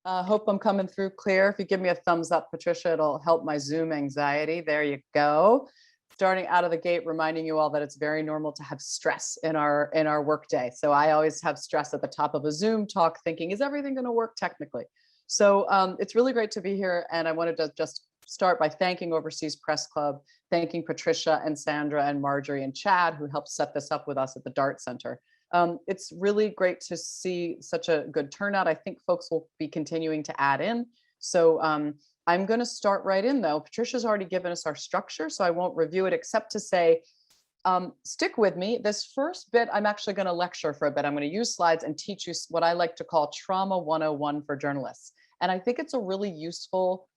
Hope I'm coming through clear. If you give me a thumbs up, Patricia, it'll help my Zoom anxiety. There you go. Starting out of the gate, reminding you all that it's very normal to have stress in our workday. So I always have stress at the top of a Zoom talk thinking, is everything going to work technically? So it's really great to be here. And I wanted to just start by thanking Overseas Press Club, thanking Patricia and Sandra and Marjorie and Chad, who helped set this up with us at the Dart Center. It's really great to see such a good turnout. I think folks will be continuing to add in. So I'm going to start right in, though. Patricia's already given us our structure, so I won't review it except to say, stick with me. This first bit, I'm actually going to lecture for a bit. I'm going to use slides and teach you what I like to call Trauma 101 for journalists. And I think it's a really useful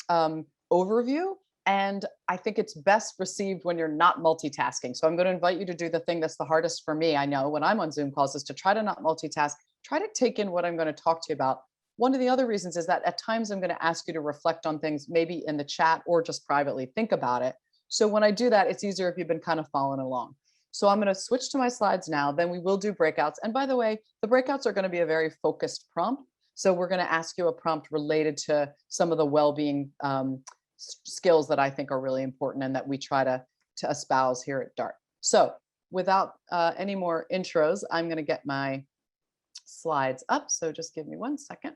overview. And I think it's best received when you're not multitasking. So I'm going to invite you to do the thing that's the hardest for me, I know, when I'm on Zoom calls, is to try to not multitask, try to take in what I'm going to talk to you about. One of the other reasons is that at times I'm going to ask you to reflect on things, maybe in the chat or just privately think about it. So when I do that, it's easier if you've been kind of following along. So I'm going to switch to my slides now, then we will do breakouts. And by the way, the breakouts are going to be a very focused prompt. So we're going to ask you a prompt related to some of the well-being skills that I think are really important and that we try to espouse here at DART. So without any more intros, I'm going to get my slides up. So just give me 1 second.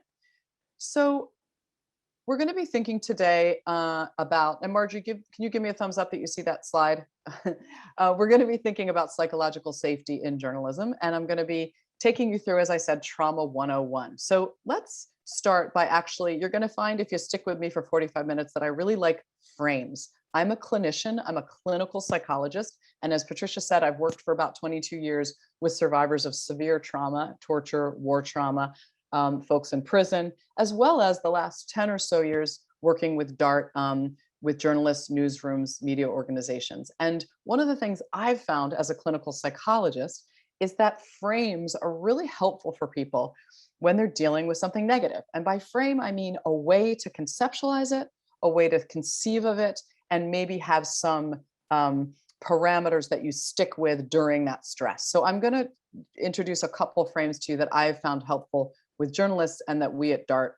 So we're going to be thinking today about, and Marjorie, can you give me a thumbs up that you see that slide? We're going to be thinking about psychological safety in journalism, and I'm going to be taking you through, as I said, Trauma 101. So let's start by actually, you're going to find, if you stick with me for 45 minutes, that I really like frames. I'm a clinician, I'm a clinical psychologist, and as Patricia said, I've worked for about 22 years with survivors of severe trauma, torture, war trauma, folks in prison, as well as the last 10 or so years working with DART, with journalists, newsrooms, media organizations. And one of the things I've found as a clinical psychologist is that frames are really helpful for people when they're dealing with something negative. And by frame, I mean a way to conceptualize it, a way to conceive of it, and maybe have some parameters that you stick with during that stress. So I'm going to introduce a couple frames to you that I've found helpful with journalists and that we at DART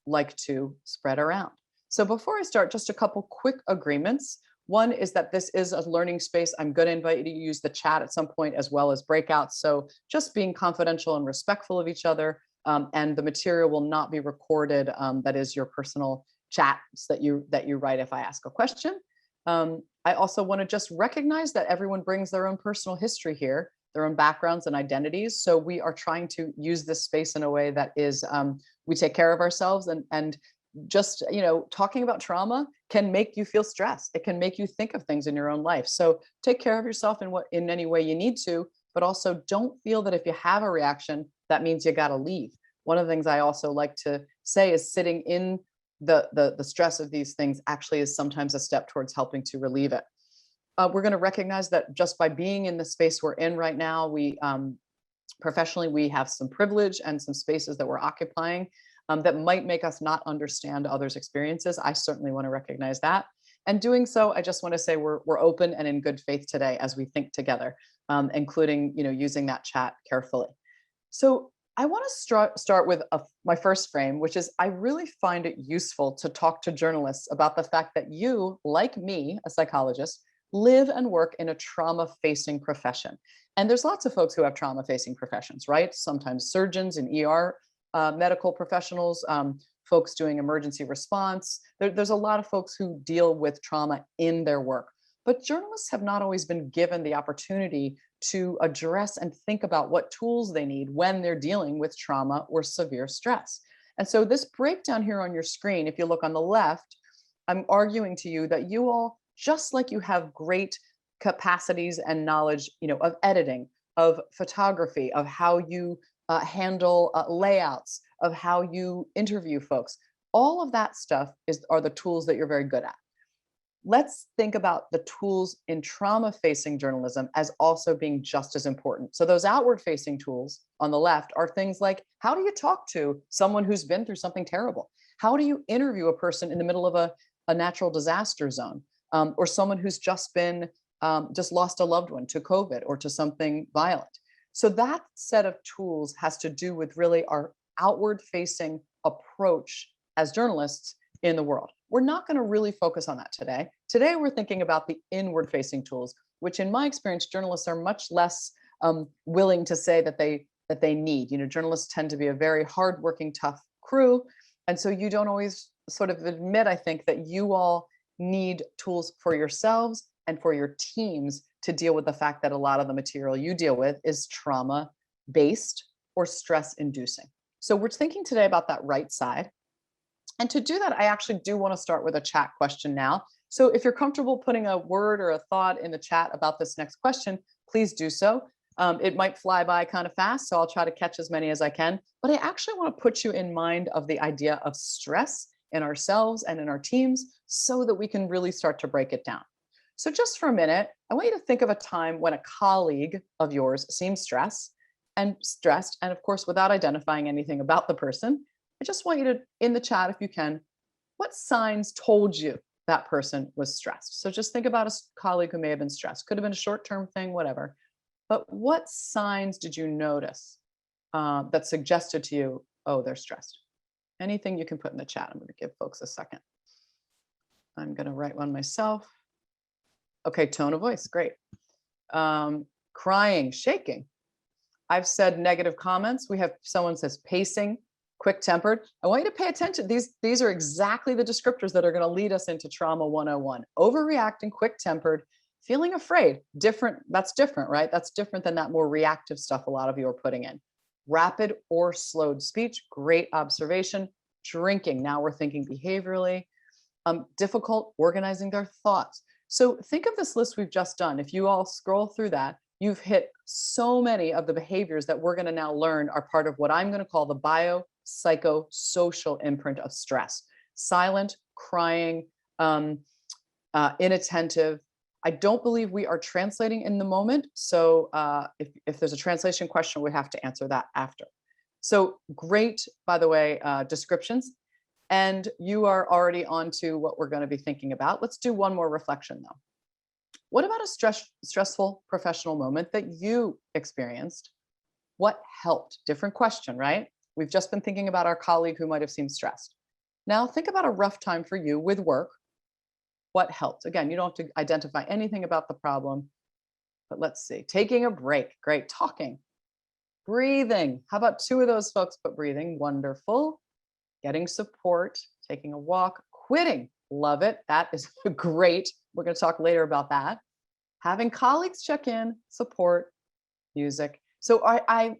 like to spread around. So before I start, just a couple quick agreements. One is that this is a learning space. I'm going to invite you to use the chat at some point as well as breakouts. So just being confidential and respectful of each other, and the material will not be recorded. That is your personal chats that you write if I ask a question. I also want to just recognize that everyone brings their own personal history here, their own backgrounds and identities. So we are trying to use this space in a way that is, we take care of ourselves, and just, talking about trauma can make you feel stressed. It can make you think of things in your own life. So take care of yourself in any way you need to, but also don't feel that if you have a reaction, that means you got to leave. One of the things I also like to say is sitting in the stress of these things actually is sometimes a step towards helping to relieve it. We're going to recognize that just by being in the space we're in right now, we professionally, we have some privilege and some spaces that we're occupying that might make us not understand others' experiences. I certainly want to recognize that. And doing so, I just want to say we're open and in good faith today as we think together, including using that chat carefully. So I want to start with my first frame, which is I really find it useful to talk to journalists about the fact that you, like me, a psychologist, live and work in a trauma-facing profession. And there's lots of folks who have trauma-facing professions, right? Sometimes surgeons and ER medical professionals, folks doing emergency response. There's a lot of folks who deal with trauma in their work. But journalists have not always been given the opportunity to address and think about what tools they need when they're dealing with trauma or severe stress. And so this breakdown here on your screen, if you look on the left, I'm arguing to you that you all, just like you have great capacities and knowledge, of editing, of photography, of how you handle layouts, of how you interview folks, all of that stuff are the tools that you're very good at. Let's think about the tools in trauma-facing journalism as also being just as important. So those outward-facing tools on the left are things like, how do you talk to someone who's been through something terrible? How do you interview a person in the middle of a natural disaster zone, or someone who's just lost a loved one to COVID or to something violent? So that set of tools has to do with really our outward-facing approach as journalists in the world. We're not going to really focus on that today. Today, we're thinking about the inward facing tools, which in my experience, journalists are much less willing to say that they need. Journalists tend to be a very hardworking, tough crew. And so you don't always sort of admit, I think, that you all need tools for yourselves and for your teams to deal with the fact that a lot of the material you deal with is trauma based or stress inducing. So we're thinking today about that right side. And to do that, I actually do want to start with a chat question now. So if you're comfortable putting a word or a thought in the chat about this next question, please do so. It might fly by kind of fast, so I'll try to catch as many as I can. But I actually want to put you in mind of the idea of stress in ourselves and in our teams so that we can really start to break it down. So just for a minute, I want you to think of a time when a colleague of yours seemed stressed, and of course, without identifying anything about the person, I just want you to, in the chat, if you can, what signs told you that person was stressed? So just think about a colleague who may have been stressed. Could have been a short-term thing, whatever. But what signs did you notice that suggested to you, oh, they're stressed? Anything you can put in the chat. I'm going to give folks a second. I'm going to write one myself. Okay, tone of voice, great. Crying, shaking. I've said negative comments. We have someone says pacing, quick-tempered. I want you to pay attention. These are exactly the descriptors that are going to lead us into trauma 101. Overreacting, quick-tempered, feeling afraid. That's different, right? That's different than that more reactive stuff a lot of you are putting in. Rapid or slowed speech, great observation. Drinking, now we're thinking behaviorally. Difficult organizing their thoughts. So think of this list we've just done. If you all scroll through that, you've hit so many of the behaviors that we're going to now learn are part of what I'm going to call the biopsychosocial imprint of stress. Silent, crying, inattentive. I don't believe we are translating in the moment. So if there's a translation question, we have to answer that after. So great, by the way, descriptions. And you are already on to what we're going to be thinking about. Let's do one more reflection though. What about a stressful professional moment that you experienced? What helped? Different question, right? We've just been thinking about our colleague who might have seemed stressed. Now think about a rough time for you with work. What helped? Again, you don't have to identify anything about the problem, but let's see. Taking a break, great. Talking, breathing. How about two of those folks, but breathing? Wonderful. Getting support, taking a walk, quitting. Love it. That is great. We're going to talk later about that. Having colleagues check in, support, music. So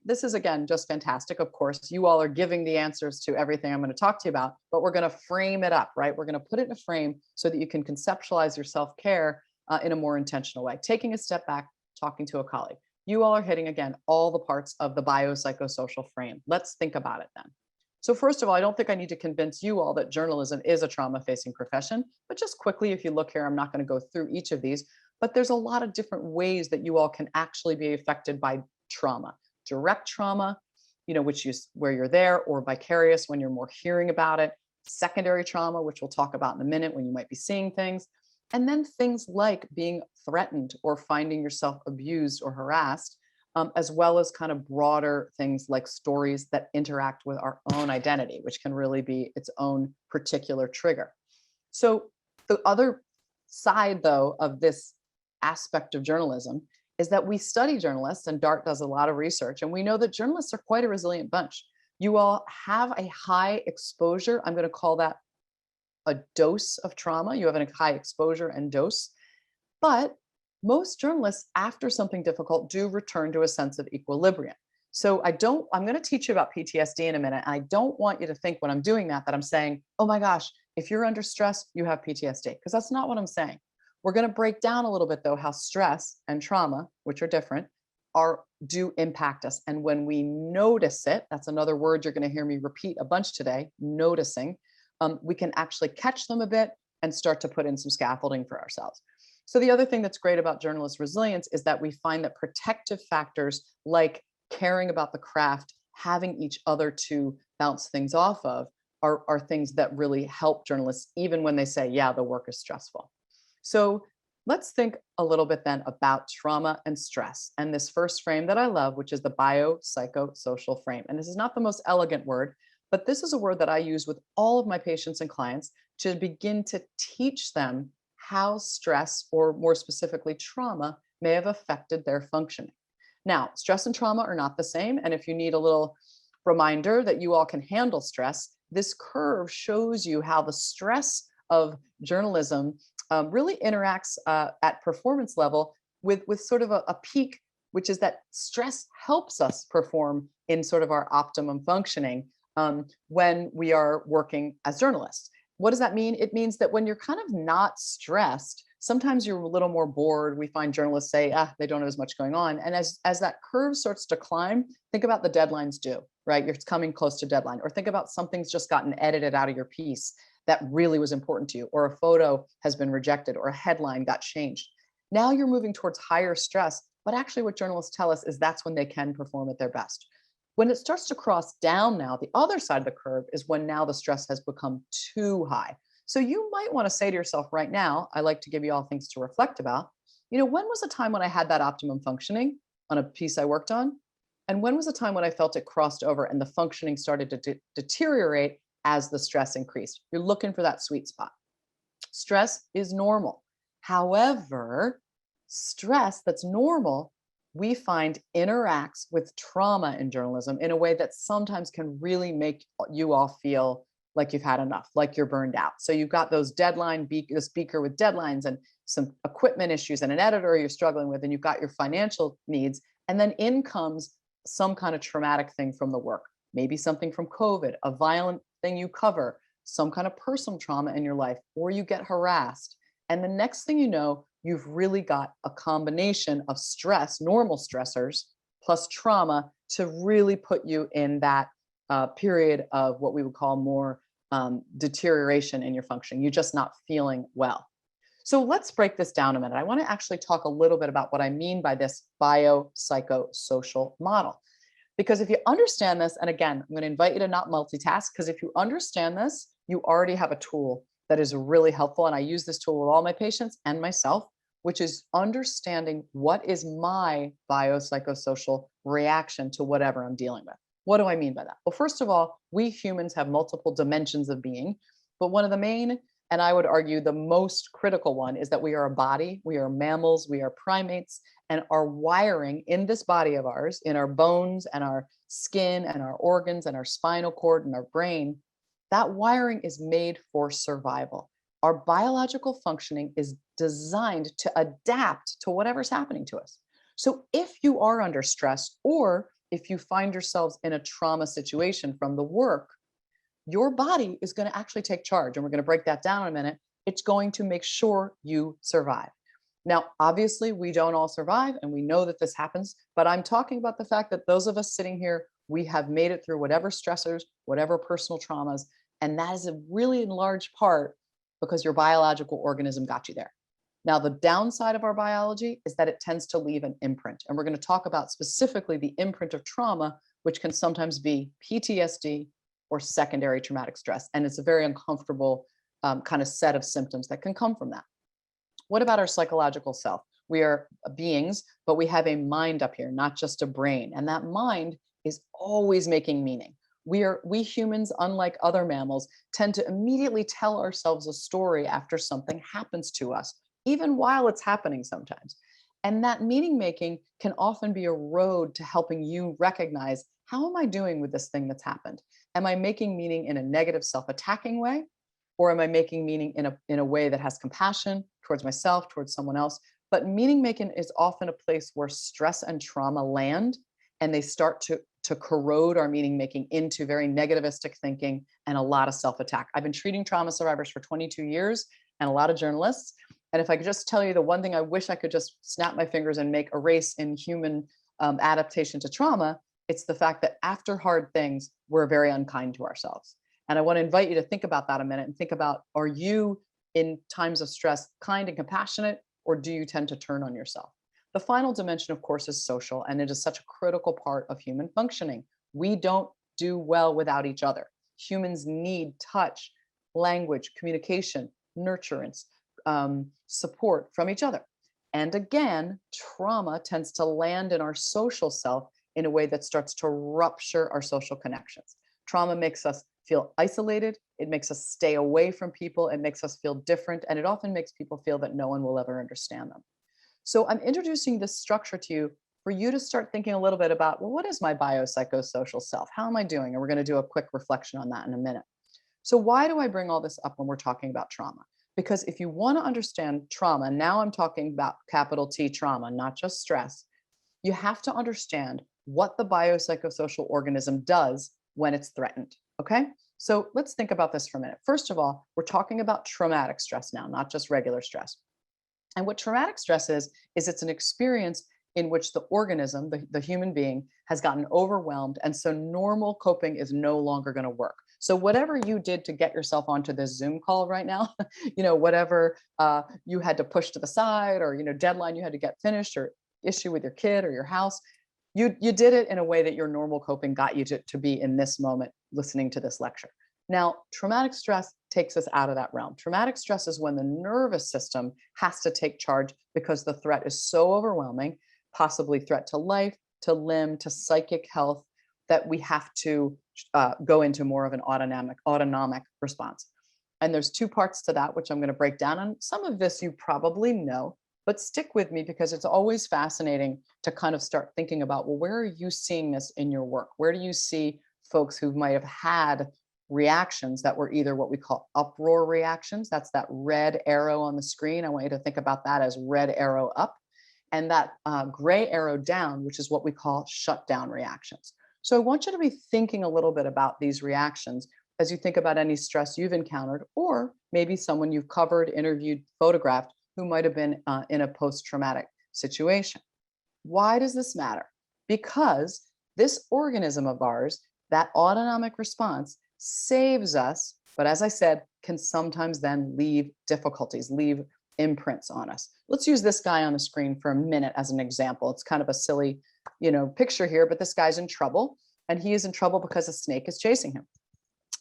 this is, again, just fantastic. Of course, you all are giving the answers to everything I'm going to talk to you about, but we're going to frame it up, right? We're going to put it in a frame so that you can conceptualize your self-care in a more intentional way. Taking a step back, talking to a colleague. You all are hitting, again, all the parts of the biopsychosocial frame. Let's think about it then. So first of all, I don't think I need to convince you all that journalism is a trauma-facing profession, but just quickly, if you look here, I'm not going to go through each of these, but there's a lot of different ways that you all can actually be affected by trauma. Direct trauma, where you're there, or vicarious when you're more hearing about it. Secondary trauma, which we'll talk about in a minute when you might be seeing things. And then things like being threatened or finding yourself abused or harassed, as well as kind of broader things like stories that interact with our own identity, which can really be its own particular trigger. So the other side, though, of this aspect of journalism is that we study journalists, and DART does a lot of research, and we know that journalists are quite a resilient bunch. You all have a high exposure. I'm going to call that a dose of trauma. You have a high exposure and dose, but most journalists, after something difficult, do return to a sense of equilibrium. So I'm going to teach you about PTSD in a minute. And I don't want you to think when I'm doing that I'm saying, oh my gosh, if you're under stress, you have PTSD, because that's not what I'm saying. We're going to break down a little bit though, how stress and trauma, which are different, do impact us. And when we notice it, that's another word you're going to hear me repeat a bunch today, noticing, we can actually catch them a bit and start to put in some scaffolding for ourselves. So the other thing that's great about journalist resilience is that we find that protective factors like caring about the craft, having each other to bounce things off of are things that really help journalists, even when they say, yeah, the work is stressful. So let's think a little bit then about trauma and stress and this first frame that I love, which is the biopsychosocial frame. And this is not the most elegant word, But this is a word that I use with all of my patients and clients to begin to teach them how stress, or more specifically, trauma, may have affected their functioning. Now, stress and trauma are not the same. And if you need a little reminder that you all can handle stress, this curve shows you how the stress of journalism really interacts at performance level with sort of a peak, which is that stress helps us perform in sort of our optimum functioning when we are working as journalists. What does that mean? It means that when you're kind of not stressed, sometimes you're a little more bored. We find journalists say, they don't have as much going on. And as that curve starts to climb, think about the deadlines due, right? You're coming close to deadline, or think about something's just gotten edited out of your piece that really was important to you, or a photo has been rejected, or a headline got changed. Now you're moving towards higher stress, but actually what journalists tell us is that's when they can perform at their best. When it starts to cross down now, the other side of the curve is when now the stress has become too high. So you might want to say to yourself right now, I like to give you all things to reflect about, when was a time when I had that optimum functioning on a piece I worked on? And when was a time when I felt it crossed over and the functioning started to deteriorate as the stress increased? You're looking for that sweet spot. Stress is normal. However, stress that's normal, we find interacts with trauma in journalism in a way that sometimes can really make you all feel like you've had enough, like you're burned out. So you've got those the speaker with deadlines and some equipment issues and an editor you're struggling with, and you've got your financial needs. And then in comes some kind of traumatic thing from the work, maybe something from COVID, a violent thing you cover, some kind of personal trauma in your life, or you get harassed. And the next thing you know, you've really got a combination of stress, normal stressors, plus trauma to really put you in that period of what we would call more deterioration in your functioning. You're just not feeling well. So let's break this down a minute. I want to actually talk a little bit about what I mean by this biopsychosocial model. Because if you understand this, and again, I'm going to invite you to not multitask, because if you understand this, you already have a tool that is really helpful. And I use this tool with all my patients and myself, which is understanding what is my biopsychosocial reaction to whatever I'm dealing with. What do I mean by that? Well, first of all, we humans have multiple dimensions of being, but one of the main, and I would argue the most critical one, is that we are a body, we are mammals, we are primates, and our wiring in this body of ours, in our bones and our skin and our organs and our spinal cord and our brain, that wiring is made for survival. Our biological functioning is designed to adapt to whatever's happening to us. So if you are under stress, or if you find yourselves in a trauma situation from the work, your body is going to actually take charge. And we're going to break that down in a minute. It's going to make sure you survive. Now, obviously, we don't all survive, and we know that this happens, but I'm talking about the fact that those of us sitting here, we have made it through whatever stressors, whatever personal traumas, and that is a really in large part because your biological organism got you there. Now, the downside of our biology is that it tends to leave an imprint. And we're going to talk about specifically the imprint of trauma, which can sometimes be PTSD or secondary traumatic stress. And it's a very uncomfortable kind of set of symptoms that can come from that. What about our psychological self? We are beings, but we have a mind up here, not just a brain. And that mind is always making meaning. We humans, unlike other mammals, tend to immediately tell ourselves a story after something happens to us, even while it's happening sometimes. And that meaning making can often be a road to helping you recognize, how am I doing with this thing that's happened? Am I making meaning in a negative self-attacking way? Or am I making meaning in a way that has compassion towards myself, towards someone else? But meaning making is often a place where stress and trauma land, and they start to corrode our meaning making into very negativistic thinking and a lot of self-attack. I've been treating trauma survivors for 22 years and a lot of journalists. And if I could just tell you the one thing I wish I could just snap my fingers and make erase in human adaptation to trauma, it's the fact that after hard things, we're very unkind to ourselves. And I want to invite you to think about that a minute and think about, are you in times of stress kind and compassionate, or do you tend to turn on yourself? The final dimension, of course, is social, and it is such a critical part of human functioning. We don't do well without each other. Humans need touch, language, communication, nurturance, support from each other. And again, trauma tends to land in our social self in a way that starts to rupture our social connections. Trauma makes us feel isolated. It makes us stay away from people. It makes us feel different. And it often makes people feel that no one will ever understand them. So I'm introducing this structure to you for you to start thinking a little bit about, well, what is my biopsychosocial self? How am I doing? And we're going to do a quick reflection on that in a minute. So why do I bring all this up when we're talking about trauma? Because if you want to understand trauma, now I'm talking about capital T trauma, not just stress, you have to understand what the biopsychosocial organism does when it's threatened. Okay? So let's think about this for a minute. First of all, we're talking about traumatic stress now, not just regular stress. And what traumatic stress is it's an experience in which the organism, the human being, has gotten overwhelmed. And so normal coping is no longer going to work. So whatever you did to get yourself onto this Zoom call right now, whatever you had to push to the side, or, deadline you had to get finished, or issue with your kid or your house, you did it in a way that your normal coping got you to be in this moment listening to this lecture. Now, traumatic stress takes us out of that realm. Traumatic stress is when the nervous system has to take charge because the threat is so overwhelming, possibly threat to life, to limb, to psychic health, that we have to go into more of an autonomic response. And there's two parts to that, which I'm going to break down. And some of this you probably know, but stick with me because it's always fascinating to kind of start thinking about, well, where are you seeing this in your work? Where do you see folks who might have had reactions that were either what we call uproar reactions? That's that red arrow on the screen. I want you to think about that as red arrow up, and that gray arrow down, which is what we call shutdown reactions. So I want you to be thinking a little bit about these reactions as you think about any stress you've encountered, or maybe someone you've covered, interviewed, photographed who might have been in a post-traumatic situation. Why does this matter? Because this organism of ours, that autonomic response, saves us, but as I said, can sometimes then leave difficulties, leave imprints on us. Let's use this guy on the screen for a minute as an example. It's kind of a silly, picture here, but this guy's in trouble, and he is in trouble because a snake is chasing him.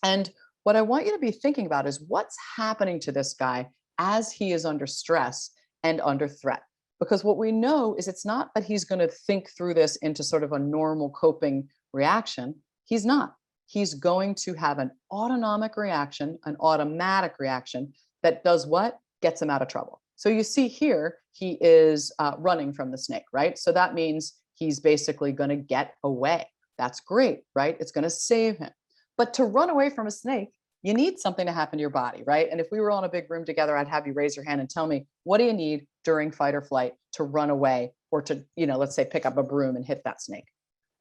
And what I want you to be thinking about is what's happening to this guy as he is under stress and under threat. Because what we know is it's not that he's going to think through this into sort of a normal coping reaction. He's not. He's going to have an autonomic reaction, an automatic reaction that does what? Gets him out of trouble. So you see here, he is running from the snake, right? So that means he's basically going to get away. That's great, right? It's going to save him. But to run away from a snake, you need something to happen to your body, right? And if we were all in a big room together, I'd have you raise your hand and tell me, what do you need during fight or flight to run away, or to, let's say, pick up a broom and hit that snake?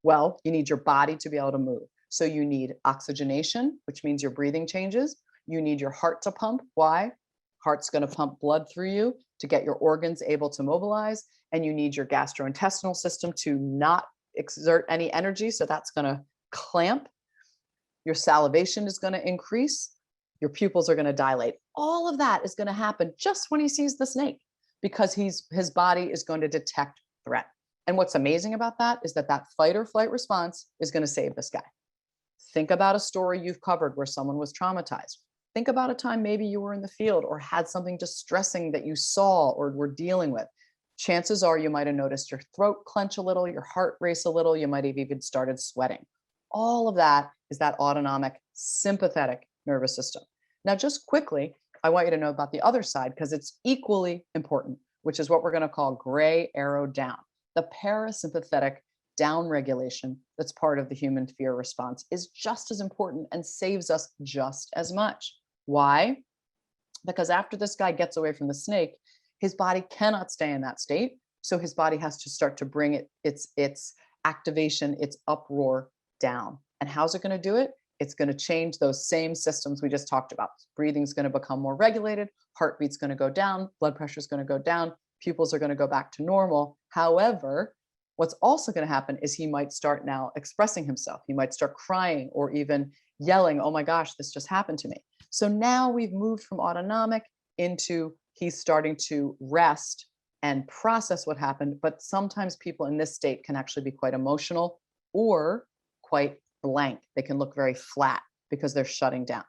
Well, you need your body to be able to move. So you need oxygenation, which means your breathing changes. You need your heart to pump. Why? Heart's going to pump blood through you to get your organs able to mobilize. And you need your gastrointestinal system to not exert any energy. So that's going to clamp. Your salivation is going to increase. Your pupils are going to dilate. All of that is going to happen just when he sees the snake, because his body is going to detect threat. And what's amazing about that is that fight or flight response is going to save this guy. Think about a story you've covered where someone was traumatized. Think about a time maybe you were in the field or had something distressing that you saw or were dealing with. Chances are you might have noticed your throat clench a little, your heart race a little, you might have even started sweating. All of that is that autonomic sympathetic nervous system. Now, just quickly, I want you to know about the other side because it's equally important, which is what we're going to call gray arrow down. The parasympathetic down regulation that's part of the human fear response is just as important and saves us just as much. Why? Because after this guy gets away from the snake, his body cannot stay in that state. So his body has to start to bring its activation, its uproar down. And how's it going to do it? It's going to change those same systems we just talked about. Breathing's going to become more regulated, heartbeat's going to go down, blood pressure is going to go down, pupils are going to go back to normal. However, what's also going to happen is he might start now expressing himself. He might start crying or even yelling, oh my gosh, this just happened to me. So now we've moved from autonomic into he's starting to rest and process what happened. But sometimes people in this state can actually be quite emotional or quite blank. They can look very flat because they're shutting down.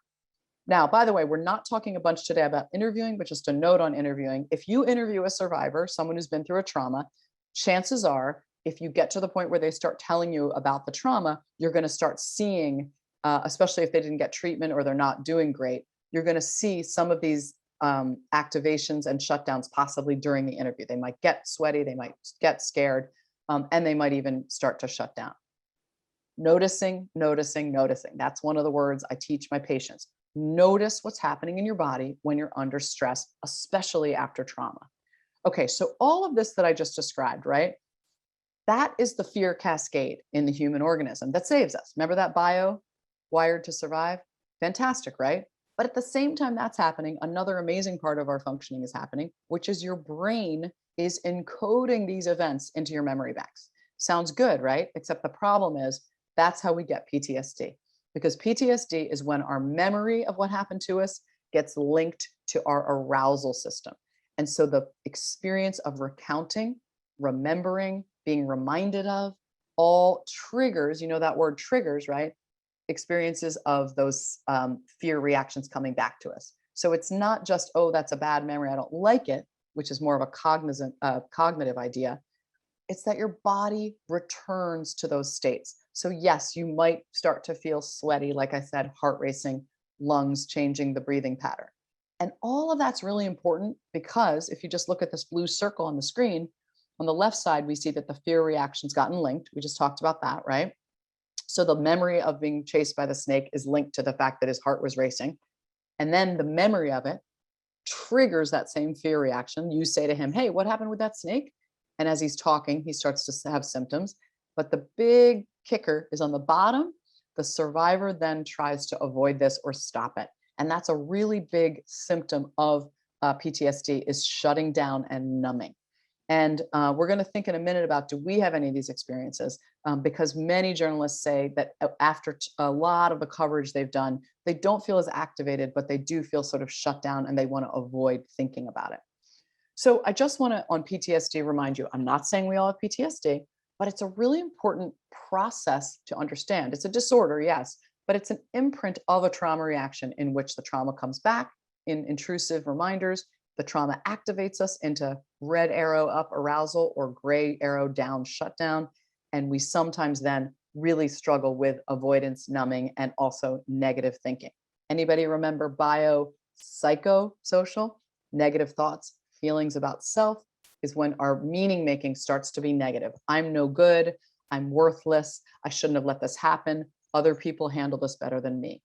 Now, by the way, we're not talking a bunch today about interviewing, but just a note on interviewing. If you interview a survivor, someone who's been through a trauma, chances are, if you get to the point where they start telling you about the trauma, you're going to start seeing especially if they didn't get treatment or they're not doing great, you're going to see some of these activations and shutdowns possibly during the interview. They might get sweaty, they might get scared, and they might even start to shut down. Noticing, noticing, noticing. That's one of the words I teach my patients. Notice what's happening in your body when you're under stress, especially after trauma. Okay, so all of this that I just described, right? That is the fear cascade in the human organism that saves us. Remember that bio, wired to survive? Fantastic, right? But at the same time that's happening, another amazing part of our functioning is happening, which is your brain is encoding these events into your memory banks. Sounds good, right? Except the problem is that's how we get PTSD, because PTSD is when our memory of what happened to us gets linked to our arousal system. And so the experience of recounting, remembering, being reminded of, all triggers, you know that word triggers, right? Experiences of those fear reactions coming back to us. So it's not just, oh, that's a bad memory, I don't like it, which is more of a cognitive idea. It's that your body returns to those states. So yes, you might start to feel sweaty, like I said, heart racing, lungs changing the breathing pattern. And all of that's really important because if you just look at this blue circle on the screen, on the left side, we see that the fear reaction's gotten linked. We just talked about that, right? So the memory of being chased by the snake is linked to the fact that his heart was racing. And then the memory of it triggers that same fear reaction. You say to him, hey, what happened with that snake? And as he's talking, he starts to have symptoms. But the big kicker is on the bottom. The survivor then tries to avoid this or stop it. And that's a really big symptom of PTSD, is shutting down and numbing. And we're going to think in a minute about, do we have any of these experiences? Because many journalists say that after a lot of the coverage they've done, they don't feel as activated, but they do feel sort of shut down and they want to avoid thinking about it. So I just want to, on PTSD, remind you, I'm not saying we all have PTSD, but it's a really important process to understand. It's a disorder, yes, but it's an imprint of a trauma reaction in which the trauma comes back in intrusive reminders. The trauma activates us into red arrow up arousal or gray arrow down shutdown. And we sometimes then really struggle with avoidance, numbing, and also negative thinking. Anybody remember psychosocial? Negative thoughts, feelings about self is when our meaning making starts to be negative. I'm no good. I'm worthless. I shouldn't have let this happen. Other people handle this better than me.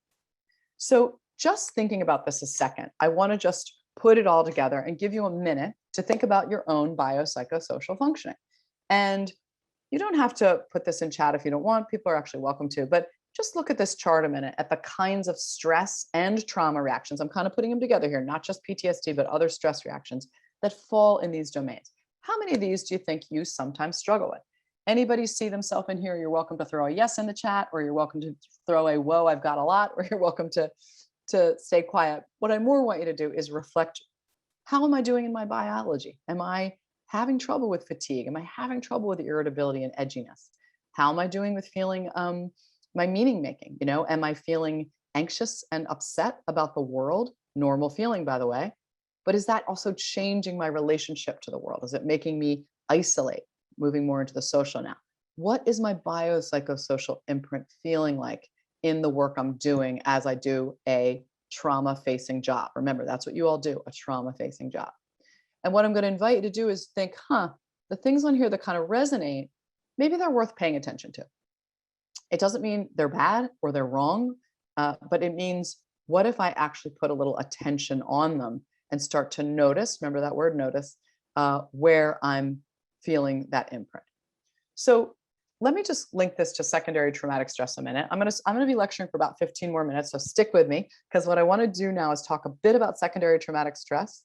So just thinking about this a second, I want to just put it all together and give you a minute to think about your own biopsychosocial functioning. And you don't have to put this in chat if you don't want. People are actually welcome to, but just look at this chart a minute at the kinds of stress and trauma reactions. I'm kind of putting them together here, not just PTSD, but other stress reactions that fall in these domains. How many of these do you think you sometimes struggle with? Anybody see themselves in here? You're welcome to throw a yes in the chat, or you're welcome to throw a whoa, I've got a lot, or you're welcome to stay quiet. What I more want you to do is reflect, how am I doing in my biology? Am I having trouble with fatigue? Am I having trouble with irritability and edginess? How am I doing with feeling my meaning making? You know, am I feeling anxious and upset about the world? Normal feeling, by the way. But is that also changing my relationship to the world? Is it making me isolate, moving more into the social now? What is my biopsychosocial imprint feeling like in the work I'm doing as I do a trauma-facing job? Remember, that's what you all do, a trauma-facing job. And what I'm going to invite you to do is think, the things on here that kind of resonate, maybe they're worth paying attention to. It doesn't mean they're bad or they're wrong, but it means, what if I actually put a little attention on them and start to notice, remember that word notice, where I'm feeling that imprint. So let me just link this to secondary traumatic stress a minute. I'm going to be lecturing for about 15 more minutes, so stick with me, because what I want to do now is talk a bit about secondary traumatic stress.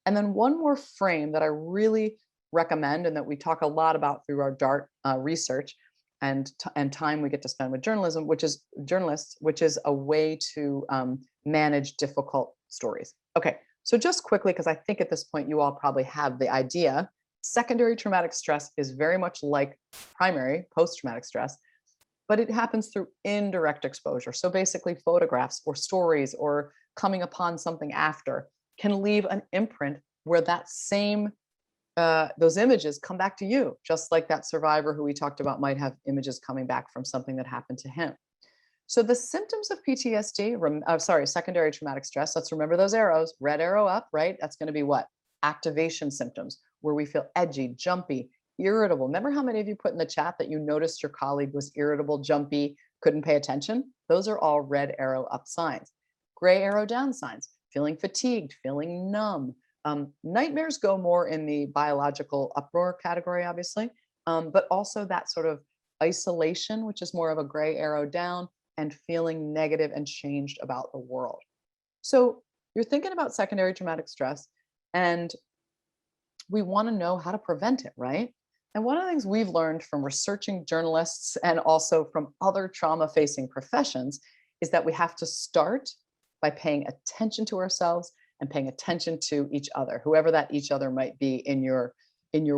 And then one more frame that I really recommend and that we talk a lot about through our DART research and time we get to spend with journalists, which is a way to manage difficult stories. Okay, so just quickly, because I think at this point you all probably have the idea, secondary traumatic stress is very much like primary post-traumatic stress, but it happens through indirect exposure. So basically photographs or stories or coming upon something after can leave an imprint where that same, those images come back to you, just like that survivor who we talked about might have images coming back from something that happened to him. So the symptoms of PTSD, secondary traumatic stress, let's remember those arrows, red arrow up, right? That's going to be what? Activation symptoms, where we feel edgy, jumpy, irritable. Remember how many of you put in the chat that you noticed your colleague was irritable, jumpy, couldn't pay attention? Those are all red arrow up signs. Gray arrow down signs, feeling fatigued, feeling numb. Nightmares go more in the biological uproar category, obviously, but also that sort of isolation, which is more of a gray arrow down, and feeling negative and changed about the world. So you're thinking about secondary traumatic stress, and we want to know how to prevent it, right? And one of the things we've learned from researching journalists and also from other trauma-facing professions is that we have to start by paying attention to ourselves and paying attention to each other, whoever that each other might be in your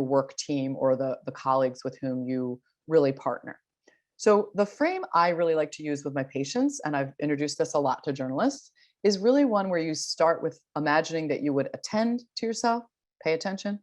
work team or the colleagues with whom you really partner. So the frame I really like to use with my patients, and I've introduced this a lot to journalists, is really one where you start with imagining that you would attend to yourself, pay attention,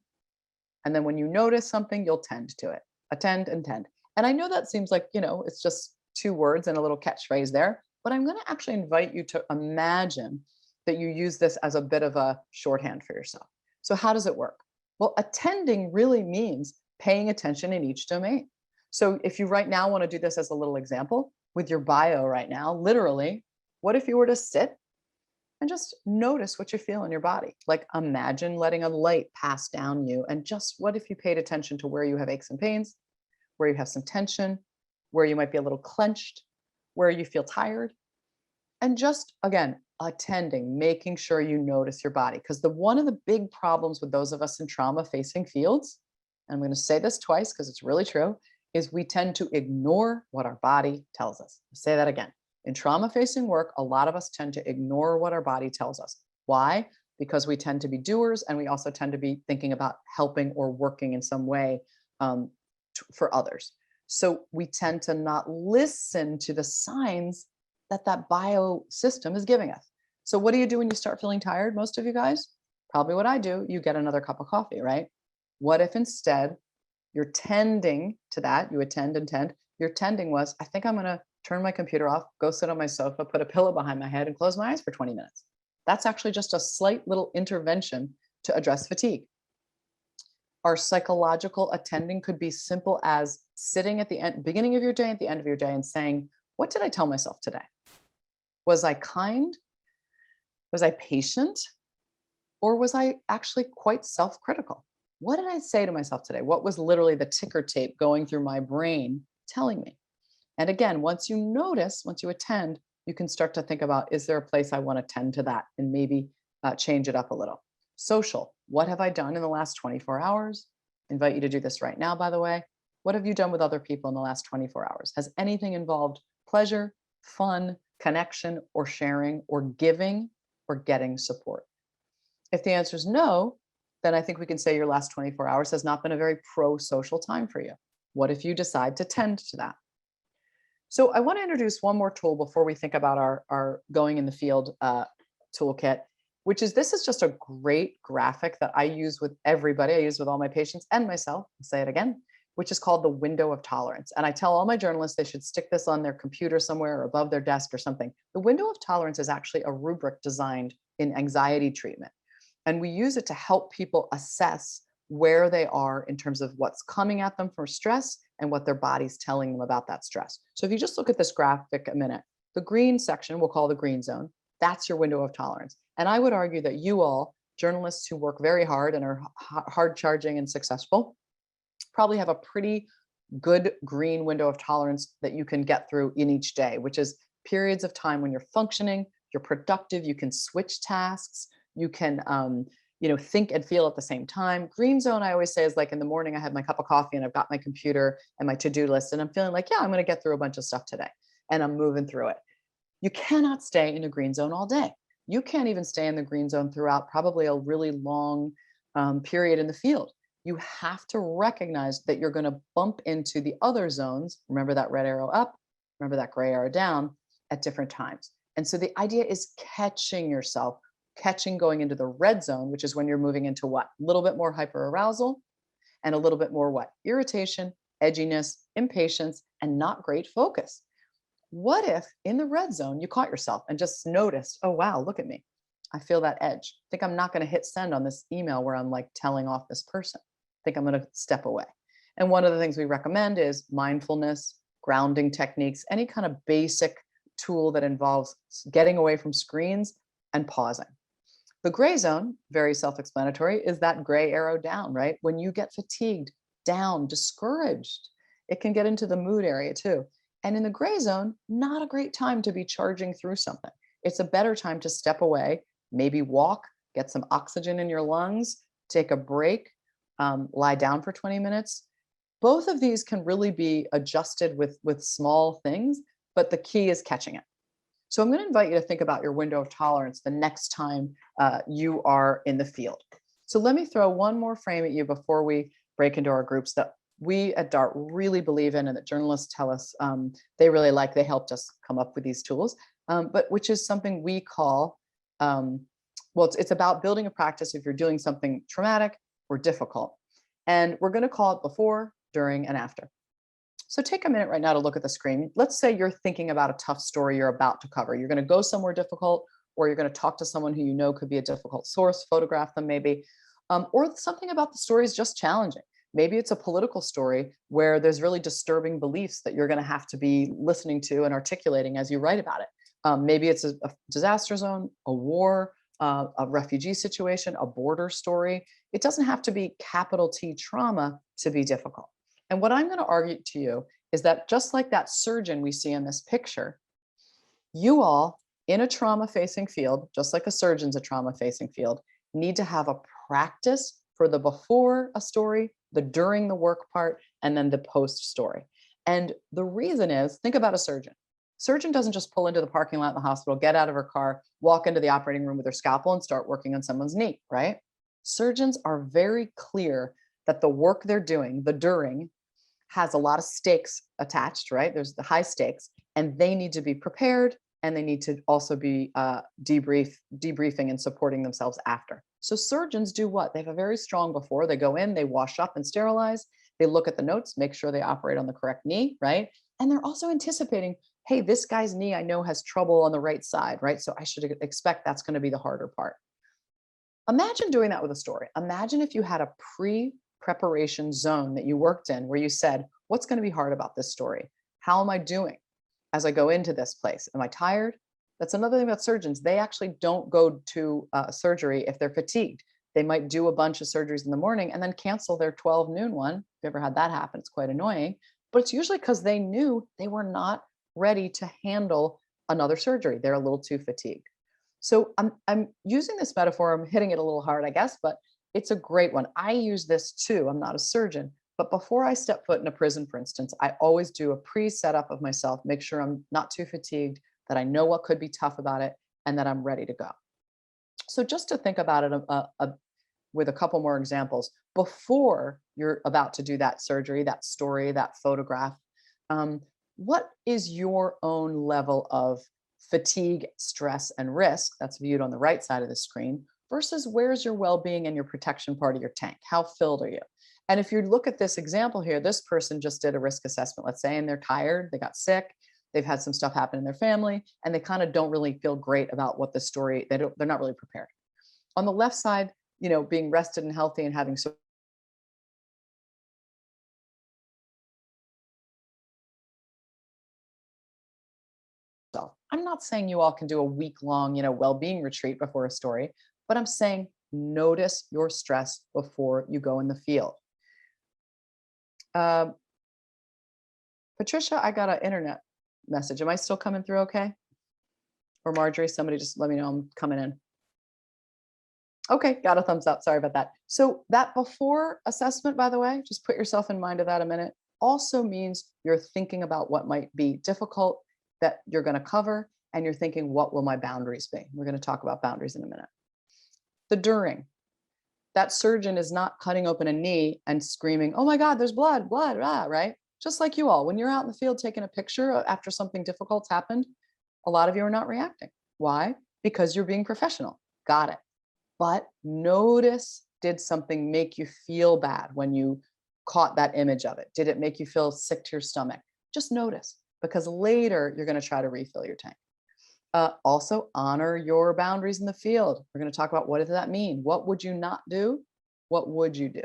and then when you notice something, you'll tend to it. Attend and tend. And I know that seems like, it's just two words and a little catchphrase there, but I'm going to actually invite you to imagine that you use this as a bit of a shorthand for yourself. So how does it work? Well, attending really means paying attention in each domain. So if you right now want to do this as a little example with your bio right now, literally, what if you were to sit and just notice what you feel in your body? Like imagine letting a light pass down you, and just what if you paid attention to where you have aches and pains, where you have some tension, where you might be a little clenched, where you feel tired, and just again, attending, making sure you notice your body. Because one of the big problems with those of us in trauma facing fields, and I'm going to say this twice because it's really true, is we tend to ignore what our body tells us. I'll say that again. In trauma-facing work, a lot of us tend to ignore what our body tells us. Why? Because we tend to be doers, and we also tend to be thinking about helping or working in some way for others. So we tend to not listen to the signs that bio system is giving us. So what do you do when you start feeling tired? Most of you guys, probably what I do, you get another cup of coffee, right? What if instead you're tending to that, you attend and tend, your tending was, I think I'm going to turn my computer off, go sit on my sofa, put a pillow behind my head and close my eyes for 20 minutes. That's actually just a slight little intervention to address fatigue. Our psychological attending could be simple as sitting at the beginning of your day, at the end of your day, and saying, what did I tell myself today? Was I kind? Was I patient? Or was I actually quite self-critical? What did I say to myself today? What was literally the ticker tape going through my brain telling me? And again, once you notice, once you attend, you can start to think about, is there a place I want to tend to that and maybe change it up a little? Social, what have I done in the last 24 hours? Invite you to do this right now, by the way. What have you done with other people in the last 24 hours? Has anything involved pleasure, fun, connection, or sharing, or giving, or getting support? If the answer is no, then I think we can say your last 24 hours has not been a very pro-social time for you. What if you decide to tend to that? So I want to introduce one more tool before we think about our going in the field toolkit, which is, this is just a great graphic that I use with everybody. I use with all my patients and myself, I'll say it again, which is called the window of tolerance. And I tell all my journalists they should stick this on their computer somewhere or above their desk or something. The window of tolerance is actually a rubric designed in anxiety treatment. And we use it to help people assess where they are in terms of what's coming at them for stress and what their body's telling them about that stress. So if you just look at this graphic a minute, the green section we'll call the green zone, that's your window of tolerance. And I would argue that you all, journalists who work very hard and are hard charging and successful, probably have a pretty good green window of tolerance that you can get through in each day, which is periods of time when you're functioning, you're productive, you can switch tasks, you can think and feel at the same time. Green zone, I always say, is like in the morning, I have my cup of coffee and I've got my computer and my to-do list, and I'm feeling like, yeah, I'm going to get through a bunch of stuff today, and I'm moving through it. You cannot stay in a green zone all day. You can't even stay in the green zone throughout probably a really long period in the field. You have to recognize that you're going to bump into the other zones. Remember that red arrow up, remember that gray arrow down at different times. And so the idea is catching yourself, going into the red zone, which is when you're moving into what? A little bit more hyperarousal and a little bit more what? Irritation, edginess, impatience, and not great focus. What if in the red zone you caught yourself and just noticed, oh, wow, look at me. I feel that edge. I think I'm not going to hit send on this email where I'm like telling off this person. I think I'm going to step away. And one of the things we recommend is mindfulness, grounding techniques, any kind of basic tool that involves getting away from screens and pausing. The gray zone, very self-explanatory, is that gray arrow down, right? When you get fatigued, down, discouraged, it can get into the mood area too. And in the gray zone, not a great time to be charging through something. It's a better time to step away, maybe walk, get some oxygen in your lungs, take a break, lie down for 20 minutes. Both of these can really be adjusted with small things, but the key is catching it. So I'm going to invite you to think about your window of tolerance the next time you are in the field. So let me throw one more frame at you before we break into our groups that we at DART really believe in and that journalists tell us they really like. They helped us come up with these tools, but which is something we call, well, it's about building a practice if you're doing something traumatic or difficult. And we're going to call it before, during, and after. So take a minute right now to look at the screen. Let's say you're thinking about a tough story you're about to cover. You're going to go somewhere difficult, or you're going to talk to someone who you know could be a difficult source, photograph them maybe, or something about the story is just challenging. Maybe it's a political story where there's really disturbing beliefs that you're going to have to be listening to and articulating as you write about it. Maybe it's a disaster zone, a war, a refugee situation, a border story. It doesn't have to be capital T trauma to be difficult. And what I'm going to argue to you is that just like that surgeon we see in this picture, you all in a trauma-facing field, just like a surgeon's a trauma-facing field, need to have a practice for the before a story, the during the work part, and then the post story. And the reason is, think about a surgeon. Surgeon doesn't just pull into the parking lot in the hospital, get out of her car, walk into the operating room with her scalpel and start working on someone's knee, right? Surgeons are very clear that the work they're doing, the during, has a lot of stakes attached, right? There's the high stakes, and they need to be prepared, and they need to also be debriefing and supporting themselves after. So surgeons do what? They have a very strong before. They go in, they wash up and sterilize. They look at the notes, make sure they operate on the correct knee, right? And they're also anticipating, hey, this guy's knee I know has trouble on the right side, right? So I should expect that's going to be the harder part. Imagine doing that with a story. Imagine if you had a pre-preparation zone that you worked in where you said, what's going to be hard about this story? How am I doing as I go into this place? Am I tired? That's another thing about surgeons. They actually don't go to surgery if they're fatigued. They might do a bunch of surgeries in the morning and then cancel their 12 noon one. If you ever had that happen, it's quite annoying. But it's usually because they knew they were not ready to handle another surgery. They're a little too fatigued. So I'm using this metaphor. I'm hitting it a little hard, I guess, but it's a great one. I use this too. I'm not a surgeon, but before I step foot in a prison, for instance, I always do a pre-setup of myself, make sure I'm not too fatigued, that I know what could be tough about it, and that I'm ready to go. So just to think about it with a couple more examples, before you're about to do that surgery, that story, that photograph, what is your own level of fatigue, stress, and risk that's viewed on the right side of the screen versus where's your well-being and your protection part of your tank? How filled are you? And if you look at this example here, this person just did a risk assessment, let's say, and they're tired, they got sick, they've had some stuff happen in their family, and they kind of don't really feel great about what the story, they're not really prepared. On the left side, you know, being rested and healthy and having so I'm not saying you all can do a week-long, you know, well-being retreat before a story, but I'm saying notice your stress before you go in the field. Patricia, I got an internet message. Am I still coming through okay? Or Marjorie, somebody just let me know I'm coming in. Okay, got a thumbs up. Sorry about that. So that before assessment, by the way, just put yourself in mind of that a minute, also means you're thinking about what might be difficult that you're going to cover, and you're thinking, what will my boundaries be? We're going to talk about boundaries in a minute. The during. That surgeon is not cutting open a knee and screaming, oh my God, there's blood, right? Just like you all, when you're out in the field taking a picture after something difficult's happened, a lot of you are not reacting. Why? Because you're being professional. Got it. But notice, did something make you feel bad when you caught that image of it? Did it make you feel sick to your stomach? Just notice. because later you're going to try to refill your tank. Also, honor your boundaries in the field. We're going to talk about what does that mean? What would you not do? What would you do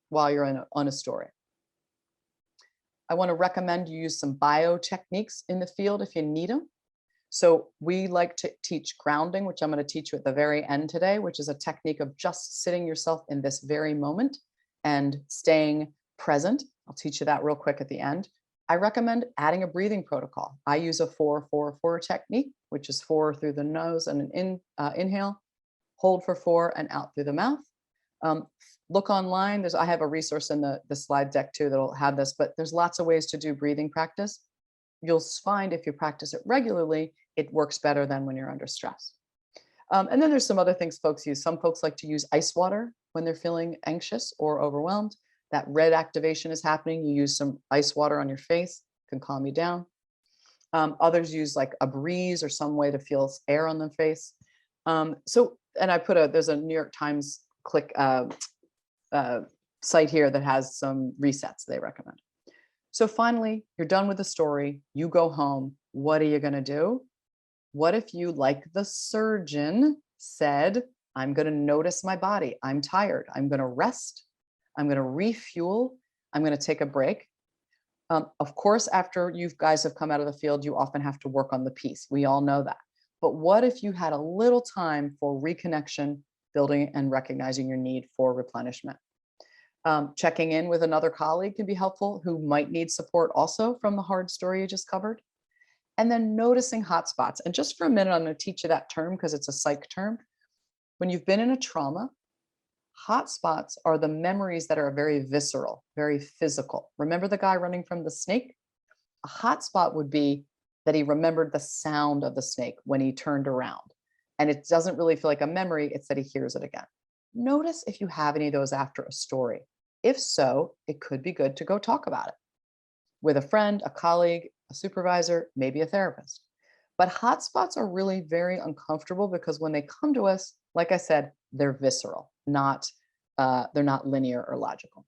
while you're on a story? I want to recommend you use some bio techniques in the field if you need them. So we like to teach grounding, which I'm going to teach you at the very end today, which is a technique of just sitting yourself in this very moment and staying present. I'll teach you that real quick at the end. I recommend adding a breathing protocol. I use a 4-4-4 technique, which is 4 through the nose and an inhale, hold for 4 and out through the mouth. Look online. I have a resource in the slide deck too that'll have this, but there's lots of ways to do breathing practice. You'll find if you practice it regularly, it works better than when you're under stress. And then there's some other things folks use. Some folks like to use ice water when they're feeling anxious or overwhelmed. That red activation is happening. You use some ice water on your face, can calm you down. Others use like a breeze or some way to feel air on the face. And I there's a New York Times site here that has some resets they recommend. So finally, you're done with the story. You go home. What are you going to do? What if you, like the surgeon, said, I'm going to notice my body. I'm tired. I'm going to rest. I'm going to refuel. I'm going to take a break. Of course, after you guys have come out of the field, you often have to work on the piece. We all know that. But what if you had a little time for reconnection, building, and recognizing your need for replenishment? Checking in with another colleague can be helpful who might need support also from the hard story you just covered. And then noticing hotspots. And just for a minute, I'm going to teach you that term because it's a psych term. When you've been in a trauma, hotspots are the memories that are very visceral, very physical. Remember the guy running from the snake? A hotspot would be that he remembered the sound of the snake when he turned around. And it doesn't really feel like a memory, it's that he hears it again. Notice if you have any of those after a story. If so, it could be good to go talk about it with a friend, a colleague, a supervisor, maybe a therapist. But hotspots are really very uncomfortable because when they come to us, like I said, they're visceral, they're not linear or logical.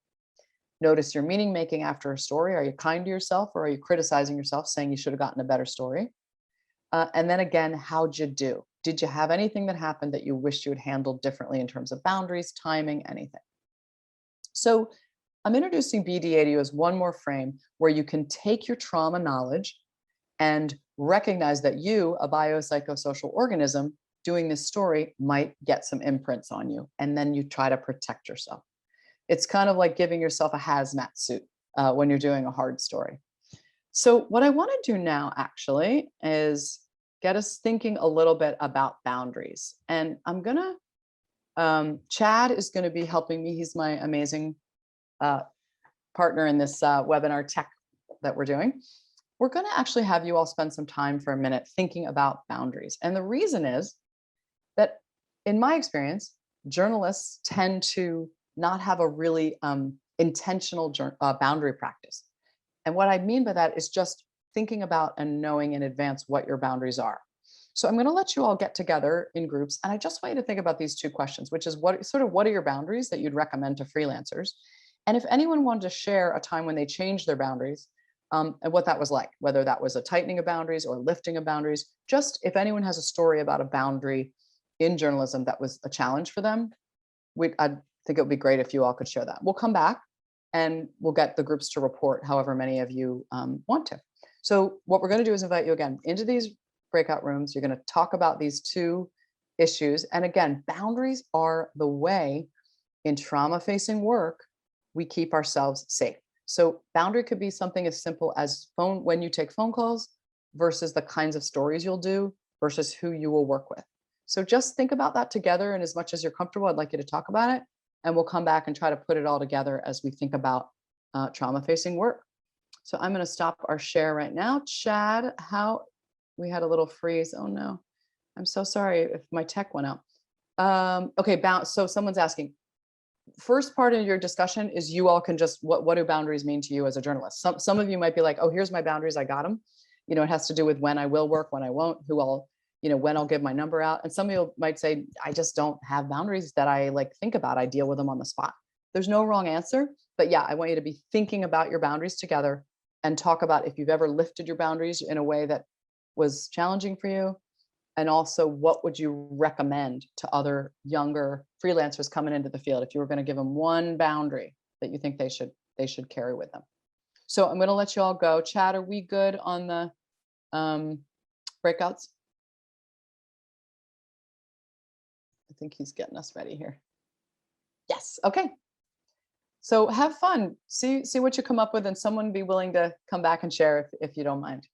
Notice your meaning making after a story. Are you kind to yourself or are you criticizing yourself, saying you should have gotten a better story? And then again, how'd you do? Did you have anything that happened that you wished you had handled differently in terms of boundaries, timing, anything? So I'm introducing BDA to you as one more frame where you can take your trauma knowledge and recognize that you, a biopsychosocial organism, doing this story might get some imprints on you, and then you try to protect yourself. It's kind of like giving yourself a hazmat suit when you're doing a hard story. So what I want to do now actually is get us thinking a little bit about boundaries. And I'm gonna, Chad is going to be helping me. He's my amazing partner in this webinar tech that we're doing. We're going to actually have you all spend some time for a minute thinking about boundaries. And the reason is that in my experience, journalists tend to not have a really intentional boundary practice. And what I mean by that is just thinking about and knowing in advance what your boundaries are. So I'm going to let you all get together in groups. And I just want you to think about these two questions, which is what are your boundaries that you'd recommend to freelancers? And if anyone wanted to share a time when they changed their boundaries and what that was like, whether that was a tightening of boundaries or lifting of boundaries, just if anyone has a story about a boundary in journalism that was a challenge for them, I think it would be great if you all could share that. We'll come back and we'll get the groups to report however many of you want to. So what we're going to do is invite you again into these breakout rooms. You're going to talk about these two issues. And again, boundaries are the way in trauma-facing work we keep ourselves safe. So boundary could be something as simple as when you take phone calls versus the kinds of stories you'll do versus who you will work with. So just think about that together. And as much as you're comfortable, I'd like you to talk about it. And we'll come back and try to put it all together as we think about trauma-facing work. So I'm going to stop our share right now. Chad, we had a little freeze. Oh no, I'm so sorry if my tech went out. Okay, so someone's asking, first part of your discussion is you all can just, what do boundaries mean to you as a journalist? Some of you might be like, oh, here's my boundaries, I got them. It has to do with when I will work, when I won't, when I'll give my number out. And some of you might say, I just don't have boundaries that I think about. I deal with them on the spot. There's no wrong answer, but yeah, I want you to be thinking about your boundaries together and talk about if you've ever lifted your boundaries in a way that was challenging for you. And also, what would you recommend to other younger freelancers coming into the field if you were going to give them one boundary that you think they should carry with them? So I'm going to let you all go. Chad, are we good on the breakouts? I think he's getting us ready here. Yes. Okay. So have fun. See what you come up with, and someone be willing to come back and share if you don't mind.